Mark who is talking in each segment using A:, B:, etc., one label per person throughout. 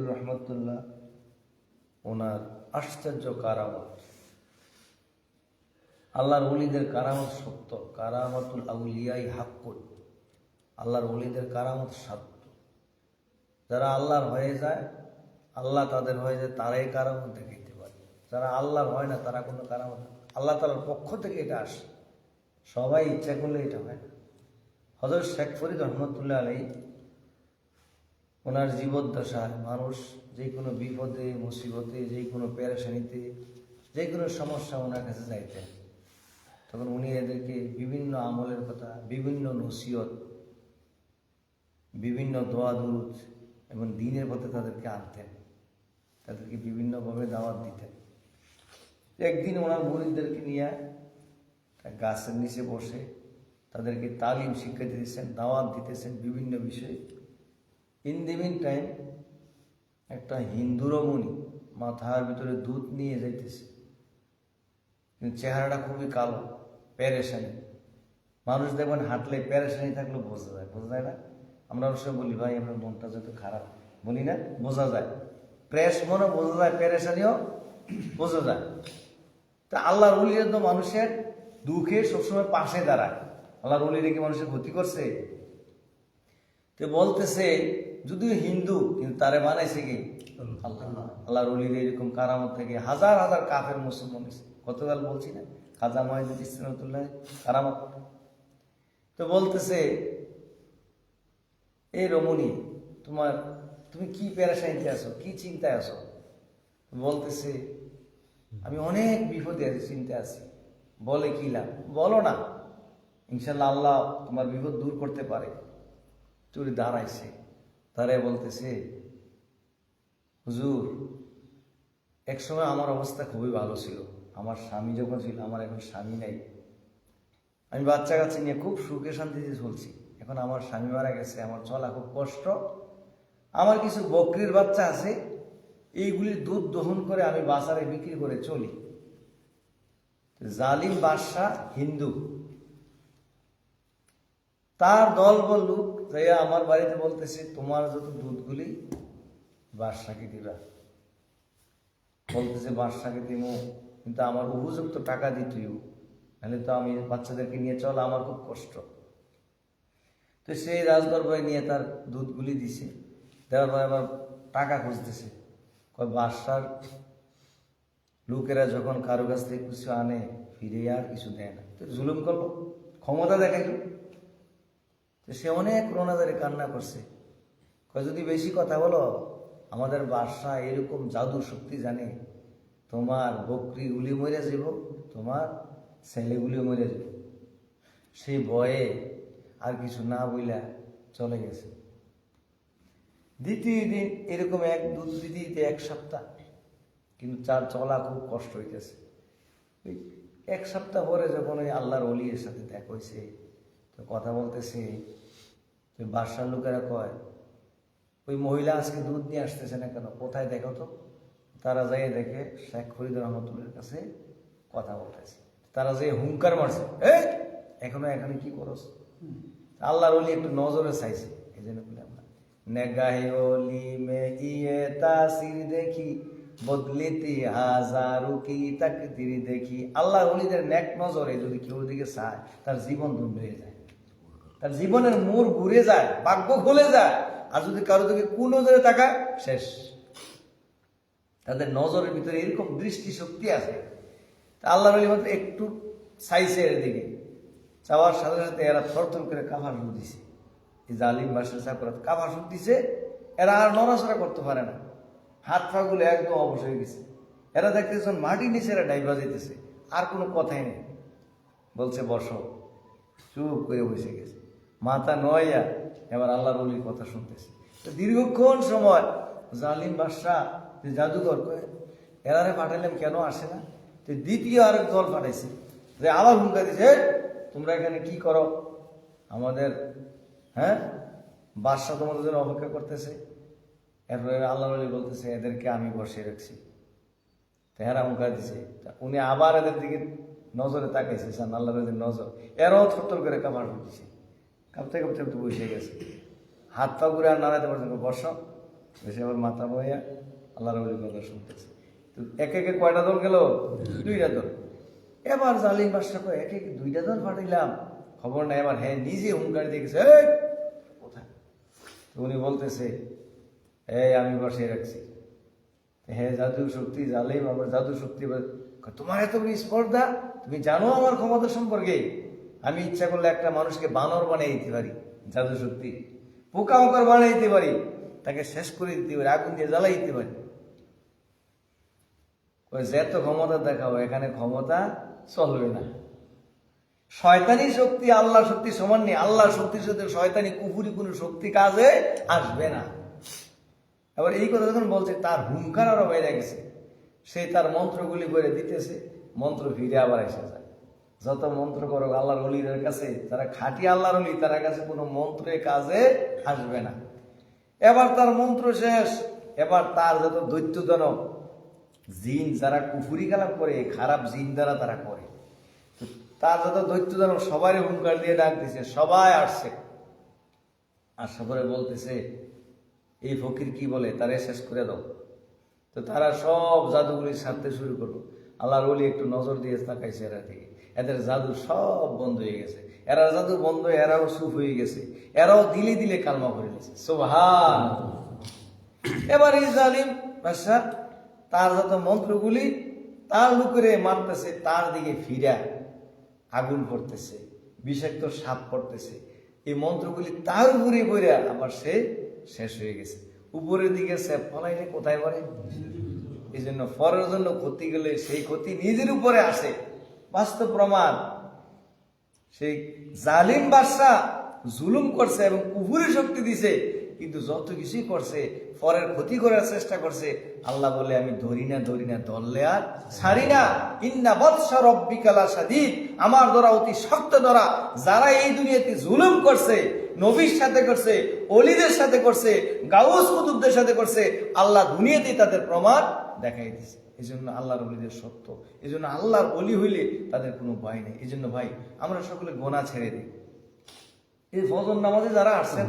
A: রহমতুল্লাহ ওনার আশ্চর্য কারামত, আল্লাহর ওলিদের কারামত সত্য, কারামতুল আউলিয়াই হাক্কুন, আল্লাহর ওলিদের কারামত সত্য। যারা আল্লাহর হয়ে যায়, আল্লাহ তাদের হয়ে যায়, তারাই কারামত দেখাইতে পারে। যারা আল্লাহর হয় না, তারা কোনো কারামত, আল্লাহ তাআলার পক্ষ থেকে এটা আসে, সবাই ইচ্ছা করলে এটা হয় না। হযরত শেখ ফরিদ রহমতুল্লাহ আলাইহি ওনার জীবদ্দশায় মানুষ যে কোনো বিপদে মুসিবতে, যে কোনো পেরেশানিতে, যে কোনো সমস্যা ওনার কাছে যাইতেন, তখন উনি এদেরকে বিভিন্ন আমলের কথা, বিভিন্ন নসিহত, বিভিন্ন দোয়া দুরূদ এবং দ্বীনের পথে তাদেরকে আনতেন, তাদেরকে বিভিন্নভাবে দাওয়াত দিতেন। একদিন ওনার মুরিদদেরকে নিয়ে গাছের নিচে বসে তাদেরকে তালিম শিক্ষা দিতেছেন, দাওয়াত দিতেছেন বিভিন্ন বিষয়ে। ইন দি মিন টাইম একটা হিন্দু রমণী মাথার ভিতরে দুধ নিয়ে যাইতেছে, কিন্তু চেহারাটা খুবই কালো, পেরেশানি। মানুষ দেখবেন হাঁটলে পেরেশানি থাকলেও বোঝা যায়, বোঝা যায় না? আমরা অবশ্য বলি ভাই আপনার মনটা যত খারাপ, বলি না? বোঝা যায়, প্রেস মনও বোঝা যায়, পেরেশানিও বোঝা যায়। তা আল্লাহর ওলিরা তো মানুষের দুঃখে সবসময় পাশে দাঁড়ায়। আল্লাহর ওলিরা কি মানুষের ক্ষতি করছে? তো বলতেছে যদিও হিন্দু, কিন্তু তারে বানাইছে কি আল্লাহ। আল্লাহর ওলিরা এরকম কারামত থেকে হাজার হাজার কাফের মুসলমান, গতকাল বলছি না খাজা মঈনুদ্দিন চিশতি রহমাতুল্লাহ কারামত। তো বলতেছে এই রমণী, তুমি কি পেরেশানিতে আছো, কি চিন্তায় আছো? বলতেছে আমি অনেক বিপদে আছি, চিন্তা আছি। বলে কি লাভ? বলো না, ইনশাল্লাহ আল্লাহ তোমার বিপদ দূর করতে পারে। চুরি দাঁড়াইছে, দাঁড়ায় বলতেছে হুজুর, একসময় আমার অবস্থা খুবই ভালো ছিল, আমার স্বামী যখন ছিল, আমার এখন স্বামী নাই, আমি বাচ্চা কাচ্চা নিয়ে খুব সুখে শান্তিতে চলছি। এখন আমার স্বামী মারা গেছে, আমার চলা খুব কষ্ট। আমার কিছু বকরির বাচ্চা আছে, এইগুলির দুধ দহন করে আমি বাজারে বিক্রি করে চলি। জালিম বাদশা হিন্দু, তার দলবল লোক যাইয়া আমার বাড়িতে বলতেছে তোমার যত দুধগুলি বাদশাকে দিবা। বলতেছে বাদশাকে দিব, কিন্তু আমার উপযুক্ত টাকা দিতেও, নাহলে তো আমি বাচ্চাদেরকে নিয়ে চলা আমার খুব কষ্ট। তো সেই রাজদরবারে নিয়ে তার দুধগুলি দিছে, দেওয়ার পর আবার টাকা খুঁজতেছে। বাদশার লোকেরা যখন কারো কাছ থেকে কিছু আনে, ফিরে আর কিছু দেয় না, তো জুলুম করলো, ক্ষমতা দেখাইল। তো সে অনেক রোনাদারে কান্না করছে, যদি বেশি কথা বলো, আমাদের বাদশা এরকম জাদু শক্তি জানে, তোমার বকরিগুলি মরে যাব, তোমার ছেলেগুলিও মরে যাব। সেই ভয়ে আর কিছু না বইলা চলে গেছে। দ্বিতীয় দিন এরকম এক দুধ দিতে দিতে এক সপ্তাহ, কিন্তু চার চলা খুব কষ্ট হইতেছে। ওই এক সপ্তাহ পরে যখন ওই আল্লাহর ওলির সাথে দেখা হয়েছে, তো কথা বলতেছে, ওই বাদশার লোকেরা কয় ওই মহিলা আজকে দুধ নিয়ে আসতেছে না কেন, কোথায় দেখো তো। তারা যাই দেখে শেখ ফরিদ রহমতুল্লাহর কাছে কথা বলতেছে। তারা যে হুঙ্কার মারছে, এখনো এখানে কি করস? আল্লাহর ওলি একটু নজরে চাইছে, এই জন্য বললাম না, নেগাহে ওলি মে ইয়ে তাসির দেখি বদলিতি হাজারু কি তাকদির দেখি। আল্লাহর ওলিদের নেক নজরে যদি কেউ দিকে চায়, তার জীবন ধন্য হয়ে যায়, তার জীবনের মোড় ঘুরে যায়, ভাগ্য খুলে যায়। আর যদি কারো দিকে কোন নজরে তাকায়, শেষ। তাদের নজরের ভিতরে এরকম দৃষ্টি শক্তি আছে। আল্লাহর ওলি মাত্র একটু চাইছে এর দিকে, চাওয়ার সাথে সাথে এরা থরথর করে কাফার সুখ দিছে। এই জালিম বাদশা চাকরা কাফার সুখ দিছে, এরা আর নড়াচড়া করতে পারে না, হাত পা গুলো একদম অবশ হয়ে গেছে। এরা দেখতেছে মাটির নিচে এরা ডাইবা যেতেছে, আর কোনো কথাই নেই। বলছে বসো, চুপ করে বসে গেছে, মাথা নয়া এবার আল্লাহর ওলির কথা শুনতেছে। তো দীর্ঘক্ষণ সময় জালিম বাদশা জাদুঘর করে এরারে পাঠাইলাম, কেন আসে না? তো দ্বিতীয় আরেক দল পাঠাইছে, যে আবার হুঙ্কা দিছে, তোমরা এখানে কি করো? আমাদের বাদশা তোমাদের জন্য অপেক্ষা করতেছে। এরপরে আল্লাহ আলী বলতেছে এদেরকে আমি বসিয়ে রাখছি। তেহারা হুঙ্কা দিছে, উনি আবার এদের দিকে নজরে তাকাইছে, আল্লাহ নজর, এরাও থরথর করে কাপড় দিছে, কাঁপতে কাঁপতে একটু বসে গেছে, হাত পা ঘুরে আর নাড়াতে পারছে না। বসো, এসে আবার মাথা বইয়া আল্লাহর ওলির কথা শুনতেছে। তো একে একে কয়টা দল গেল? 2টা দল। এবার জালিম বাদশা কয় একে একে 2টা দল পাঠাইলাম, খবর নাই। এবার হ্যাঁ নিজে হুঙ্কার দিয়ে গেছে, এই কোথায়? তো উনি বলতেছে, এই আমি বসিয়ে রাখছি। হ্যাঁ জাদু শক্তি, জালিম আবার জাদু শক্তি। তোমার এত বড় স্পর্ধা, তুমি জানো আমার ক্ষমতা সম্পর্কে? আমি ইচ্ছা করলে একটা মানুষকে বানর বানিয়ে দিতে পারি, জাদু শক্তি, পোকামাকড় বানিয়ে দিতে পারি, তাকে শেষ করে দিতে পারি, আগুন দিয়ে জ্বালাই দিতে পারি। যেত ক্ষমতা দেখাও, এখানে ক্ষমতা চলবে না। শয়তানি শক্তি আল্লাহ শক্তি সমান নেই। আল্লাহ শক্তির সাথে শয়তানি কুফুরি কোন শক্তি কাজে আসবে না। এবার এই কথা যখন বলছে, তার হুঙ্কার আরো বেড়ে গেছে। সে তার মন্ত্রগুলি করে দিতেছে, মন্ত্র ফিরে আবার এসে যায়। যত মন্ত্র করো আল্লাহর ওলিদের কাছে, যারা খাঁটি আল্লাহর ওলি, তার কাছে কোনো মন্ত্রে কাজে আসবে না। এবার তার মন্ত্র শেষ। এবার তার যত দৈত্যজনক জিন, যারা কুফুরি কালাম করে, খারাপ জিন দ্বারা তারা করে, তার যত দৈত্যজনক সবাই হুঙ্কার দিয়ে ডাক দিছে, সবাই আসছে। আসা পরে বলতেছে, এই ফকির কি বলে, তারে শেষ করে দাও। তো তারা সব জাদুগুলি ছাড়তে শুরু করলো। আল্লাহর ওলি একটু নজর দিয়ে তাকাইছে এরা থেকে, এদের জাদু সব বন্ধ হয়ে গেছে। এরা জাদু বন্ধ হয়ে এরাও চুপ হয়ে গেছে, এরাও দিলে দিলে কালমা করে নিয়েছে। সুবহানাল্লাহ। এবার এই জালিম বাদশা তার যত মন্ত্রগুলি তার লোকেরে মারতেছে, তার দিকে ফিরা আগুন পড়তেছে, বিষাক্ত সাপ পড়তেছে। এই মন্ত্রগুলি তার উপরে পড়ে আবার সে শেষ হয়ে গেছে। উপরের দিকে সে ফলাইলে কোথায় পড়ে? এই জন্য পরের জন্য ক্ষতি গেলে সেই ক্ষতি নিজের উপরে আসে। বাস্তব প্রমাণ। সেই জালিম বাদশা জুলুম করছে এবং কুফুরি শক্তি দিছে, কিন্তু যত কিছুই করছে পরের ক্ষতি করার চেষ্টা করছে। আল্লাহ বলে, আমি ধরি না ধরলে আর ছাড়ি না। ইন্না বাতশা রাব্বিকা লাশাদীদ, আমার ধরা অতি শক্ত ধরা। যারা এই দুনিয়াতে জুলুম করছে, নবীর সাথে করছে, ওলিদের সাথে করছে, গাউস কুতুবদের সাথে করছে, আল্লাহ দুনিয়াতেই তাদের প্রমাণ দেখাই দিচ্ছে। এই জন্য আল্লাহর ওলিদের সত্য, এই জন্য আল্লাহর ওলি হইলে তাদের কোনো ভয় নেই। এই জন্য ভাই, আমরা সকলে গোনা ছেড়ে দিই। এই ফজর নামাজে যারা আসছেন,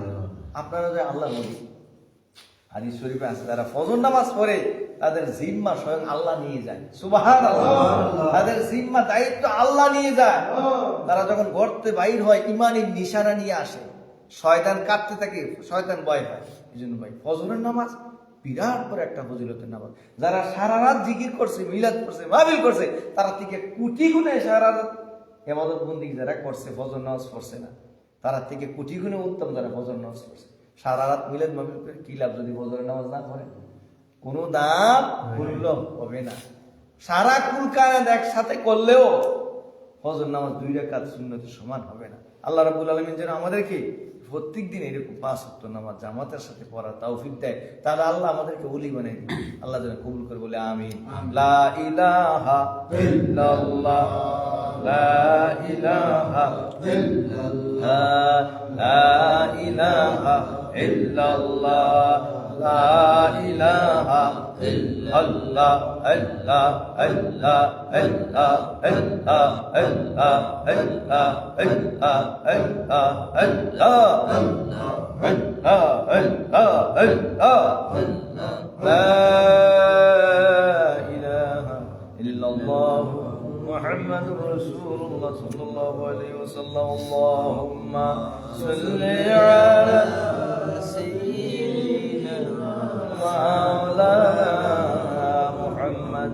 A: আপনারা যে আল্লাহর ওলি, হাদিস শরীফে আছে, যারা ফজর নামাজ পড়ে তাদের জিম্মা স্বয়ং আল্লাহ নিয়ে যায়। সুবহানাল্লাহ। তাদের জিম্মা দায়িত্ব আল্লাহ নিয়ে যায়। তারা যখন গর্তে বাইর হয়, ইমানের নিশানা নিয়ে আসে, শয়তান কাঁপতে থাকে, শয়তান ভয় পায়। এই জন্য ভাই, ফজরের নামাজ বিরাট করে একটা ফজিলতের নামাজ। যারা সারা রাত জিকির করছে, মিলাদ করছে, মাহফিল করছে, তারা থেকে কোটি গুণে সারা রাত ইবাদত বন্দেগী যারা করছে, ফজর নামাজ পড়ছে না, তারা থেকে কোটি গুণে উত্তম যারা ফজর নামাজ পড়ছে। সারা রাত মিলাদ মাহফিল করে কি লাভ যদি ফজরের নামাজ না পড়ে? কোনো দাম মূল্য হবে না। সারা কুল কায়নাত একসাথে করলেও ফজর নামাজ 2 রাকাত সুন্নতের সমান হবে না। আল্লাহ রাব্বুল আলামিন যেন আমাদেরকে প্রত্যেক দিন এরকম 5 ওয়াক্ত নামাজ জামাতের সাথে পড়ার তৌফিক দেয়, তাহলে আল্লাহ আমাদেরকে ওলি বানায় দিবে। আল্লাহ যেন কবুল করে, বলে আমিন। লা ইলাহা ইল্লাল্লাহ, লা ইলাহা ইল্লাল্লাহ, লা ইলাহা ইল্লাল্লাহ, লা ইলাহা ইল্লাল্লাহ, আল্লাহ আল্লাহ আল্লাহ আল্লাহ আল্লাহ আল্লাহ আল্লাহ আল্লাহ আল্লাহ আল্লাহ আল্লাহ লা ইলাহা ইল্লাল্লাহ মুহাম্মাদুর রাসূলুল্লাহ সাল্লাল্লাহু আলাইহি ওয়াসাল্লাম। আল্লাহুম্মা সাল্লি আলা সাইয়্যিদিনা মাওলানা মুহাম্মদ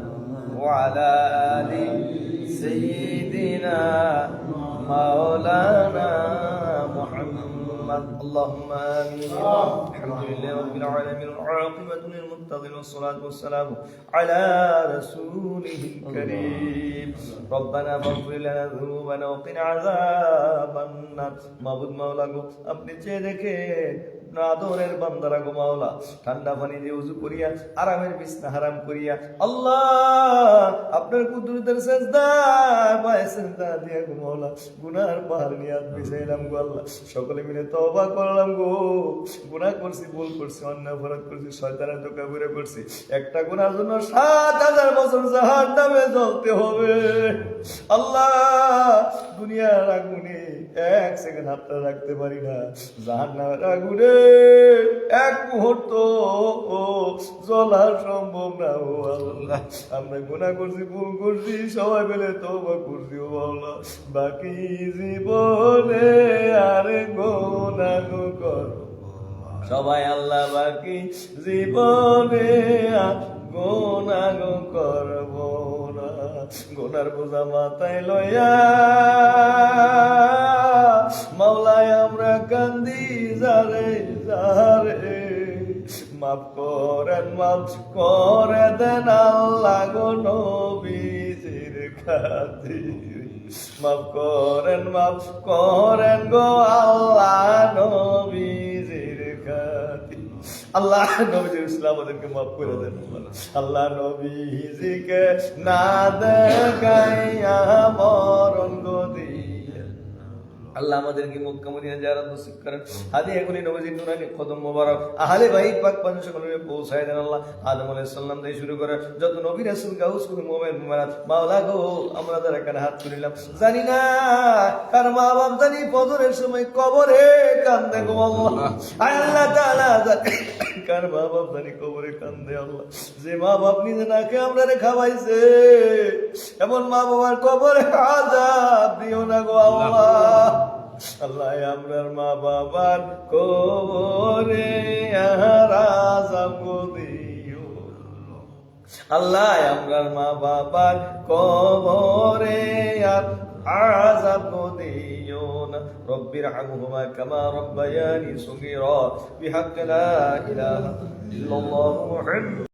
A: ওয়া আলা আলি সাইয়্যিদিনা মাওলানা মুহাম্মদ। اللهم آمين. الحمد لله رب العالمين، العاقبة للمتقين، والصلاة والسلام على رسوله الكريم. ربنا فاغفر لنا ذنوبنا وقنا عذاب النار. মাবুদ মাওলা গো, আপনি চেয়ে দেখেন আদরের বান্দারা গো মাওলা, ঠান্ডা পানি দিয়ে ওযু করিয়া আরামের বিছনা হারাম করিয়া আল্লাহ আপনার কুদরতের সিজদা পায়ে সিজদা দিয়া গো মাওলা গুনার পাহাড় নিয়ে বিছাইলাম গো আল্লাহ। সকলে মিলে তওবা করলাম গো, গুনাহ করছি, ভুল করছি, অন্যায় অপরাধ করছি, শয়তানের ধোঁকা করে করছি। একটা গুনার জন্য 7000 বছর জাহান্নামে জ্বলতে হবে। আল্লাহ দুনিয়ার আগুনে এক সেকেন্ড হাতটা রাখতে পারি না, জাহান্নামের আগুনে এক মুহূর্ত জ্বলা সম্ভব না। ও আল্লাহ, আমরা গুনাহ করছি, ভুল করছি, সবাই মিলে তওবা করছি ও আল্লাহ। বাকি জীবনে আর গুনাহ করব সবাই আল্লাহ, বাকি জীবনে আর গুনাহ করব না। গুনার বোঝা মাথায় লইয়া মাওলায় আমরা কান্দি যারে যারে, মাফ করেন, মাফ করে দেন আল্লাহ গো নবীজির খাতিরে, মাফ করেন, মাফ করেন গো আল্লাহ নবীজির খাতিরে। আল্লাহ নবীজির ইসলাম আমাদেরকে মাফ করে দেন। আল্লাহ নবীজিকে না দেখাইয়া মরণ গো দিয়ে আল্লাহ আমাদেরকে মক্কা মদিনা জিয়ারত নসিব করেন। হাদিয়া গুলি নবীজির নুরানি কদম মোবারক আহলে বাইত পাক পাঁচ সকলে পৌঁছায় দেন আল্লাহ। আদম আলাইহিস সালাম থেকে শুরু করে যত নবী রাসূল গাউস কুল মুমিন মুমিনাত, মাওলা গো আমরা যারা এখানে হাত তুলিলাম, জানি না কার মা বাপ জানি ফজরের সময় কবরে কান্দে গো আল্লাহ। আয় আল্লাহ তাআলা জানি কার মা বাপ জানি কবরে কান্দে আল্লাহ। যে মা বাপ নিজে না খেয়ে আমরা রে খাওয়াইছে, এমন মা বাবার কবরে আযাব দিও না গো আল্লাহ। আল্লাহ আমরার মা বাবার কবরে আযাব দিও, আল্লাহ আমরার মা বাবার কবরে আযাব দিও না। রব্বির হামহুমা কামা রব্বায়ানি সগীরা বিহাক্কি লা ইলাহা ইল্লাল্লাহ।